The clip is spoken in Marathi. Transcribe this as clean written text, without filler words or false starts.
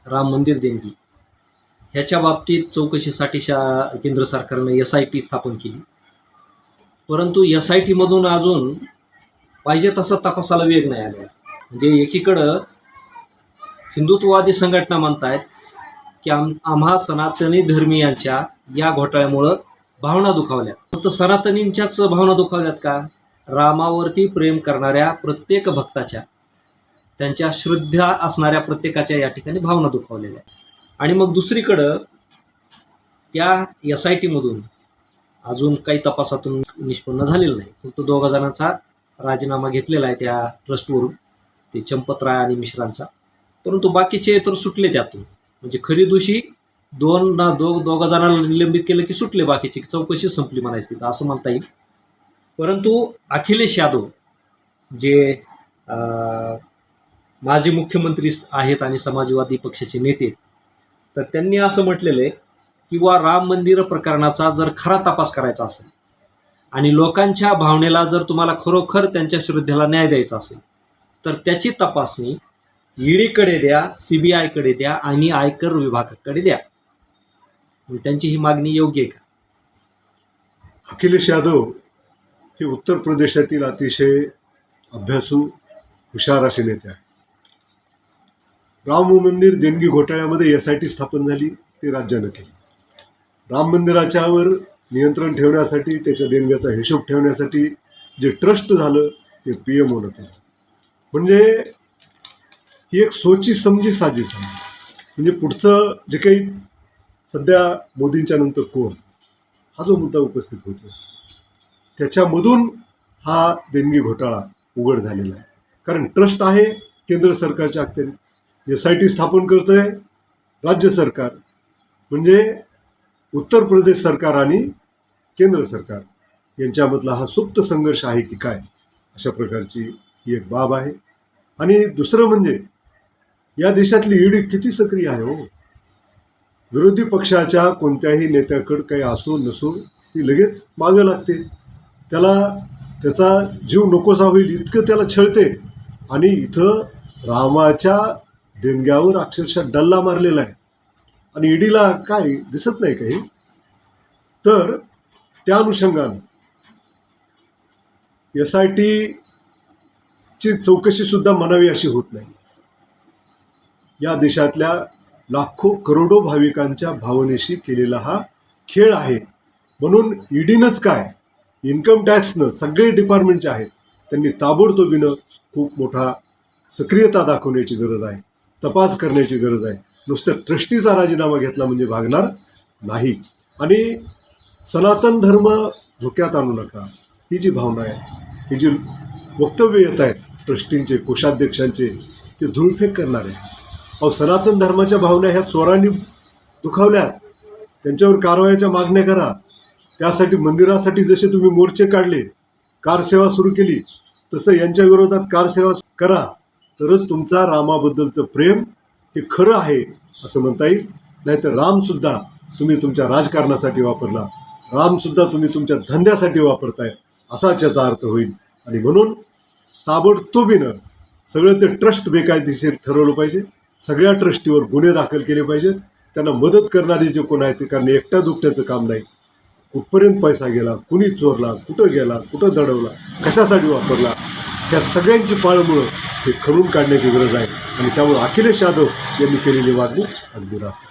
राम मंदिर देणगी ह्याच्या बाबतीत चौकशीसाठी केंद्र सरकारने SIT स्थापन केली. परंतु SITमधून अजून पाहिजे तसा तपासाला वेग नाही आला. म्हणजे एकीकडं हिंदुत्ववादी संघटना म्हणतायत की आम्हा सनातनी धर्मीयांच्या या घोटाळ्यामुळं भावना दुखावल्यात. फक्त सनातनींच्याच भावना दुखावल्यात का? रामावरती प्रेम करणाऱ्या प्रत्येक भक्ताच्या, त्यांच्या श्रद्धा असणाऱ्या प्रत्येकाच्या या ठिकाणी भावना दुखावलेल्या आहेत. आणि मग दुसरीकडं त्या SITमधून अजून काही तपासातून निष्पन्न झालेलं नाही. फक्त 2 जणांचा राजीनामा घेतलेला आहे त्या ट्रस्टवरून, ते चंपतराय आणि मिश्रांचा. परंतु बाकीचे तर सुटले त्यातून. म्हणजे खरी दोषी दोघं जणांना निलंबित केलं की सुटले, बाकीची चौकशी संपली म्हणायची असं म्हणता येईल. परंतु अखिलेश यादव जे माजी मुख्यमंत्री आहेत आणि समाजवादी पक्षाचे नेते, तर त्यांनी असं म्हटलेलं आहे की राम मंदिर प्रकरणाचा जर खरा तपास करायचा असेल आणि लोकांच्या भावनेला जर तुम्हाला खरोखर त्यांच्या श्रद्धेला न्याय द्यायचा असेल तर त्याची तपासणी ईडीकडे द्या, CBIकडे द्या आणि आयकर विभागाकडे द्या. त्यांची ही मागणी योग्य आहे का? अखिलेश यादव हे उत्तर प्रदेशातील अतिशय अभ्यासू हुशार असे नेते आहेत. राम मंदिर देणगी घोटाळ्यामध्ये SIT स्थापन झाली, ते राज्यानं केली. राम मंदिराच्यावर नियंत्रण ठेवण्यासाठी, त्याच्या देणग्याचा हिशोब ठेवण्यासाठी जे ट्रस्ट झालं ते PMOनं केलं. म्हणजे ही एक सोची समजी साजिश आहे. म्हणजे पुढचं जे काही सध्या मोदींच्या नंतर कोण हा जो मुद्दा उपस्थित होतो त्याच्यामधून हा देणगी घोटाळा उघड झालेला आहे. कारण ट्रस्ट आहे केंद्र सरकारच्या अखत्यारीत, SIT स्थापन करतंय राज्य सरकार. म्हणजे उत्तर प्रदेश सरकार आणि केंद्र सरकार यांच्यामधला हा सुप्त संघर्ष आहे की काय, अशा प्रकारची ही एक बाब आहे. आणि दुसरं म्हणजे या देशातली ईडी किती सक्रिय आहे हो. विरोधी पक्षाच्या कोणत्याही नेत्याकडे काही असो नसो ती लगेच मागं लागते, त्याला त्याचा जीव नकोसा होईल इतकं त्याला छळते. आणि इथं रामाच्या देणग्यावर अक्षरशः डल्ला मारलेला आहे आणि ईडीला काय दिसत नाही काही. तर त्या अनुषंगानं SITची चौकशीसुद्धा म्हणावी अशी होत नाही. या देशातल्या लाखो करोडो भाविकांच्या भावनेशी केलेला हा खेळ आहे. म्हणून ईडीनंच काय, इन्कम टॅक्सनं, सगळे डिपार्टमेंट जे आहेत त्यांनी ताबडतोबीनं खूप मोठा सक्रियता दाखवण्याची गरज आहे, तपास करण्याची गरज आहे. नुसतं ट्रस्टीचा राजीनामा घेतला म्हणजे भागणार नाही. आणि सनातन धर्म धोक्यात आणू नका ही जी भावना आहे, ही जी वक्तव्य येत आहेत ट्रस्टींचे, कोषाध्यक्षांचे, ते धूळफेक करणारे. सनातन धर्माच्या भावना ह्या चोरांनी दुखावल्या, त्यांच्यावर कारवाईच्या मागण्या करा. त्यासाठी मंदिरासाठी जसे तुम्ही मोर्चे काढले, कारसेवा सुरू केली, तसं यांच्या विरोधात कारसेवा करा. तरच तुमचा रामाबद्दलचं प्रेम हे खरं आहे असं म्हणता येईल. नाहीतर रामसुद्धा तुम्ही तुमच्या राजकारणासाठी वापरला, रामसुद्धा तुम्ही तुमच्या धंद्यासाठी वापरताय असाच याचा अर्थ होईल. आणि म्हणून ताबडतोबीनं सगळं ते ट्रस्ट बेकायदेशीर ठरवलं पाहिजे. सगळ्या ट्रस्टीवर गुन्हे दाखल केले पाहिजेत. त्यांना मदत करणारे जे कोण आहेत ते, कारण एकट्या दुकट्याचं काम नाही. कुठपर्यंत पैसा गेला, कुणी चोरला, कुठं गेला, कुठं दडवला, कशासाठी वापरला, त्या सगळ्यांची पाळमुळं हे खणून काढण्याची गरज आहे. आणि त्यामुळे अखिलेश यादव यांनी केलेली मागणी अगदी रास्त.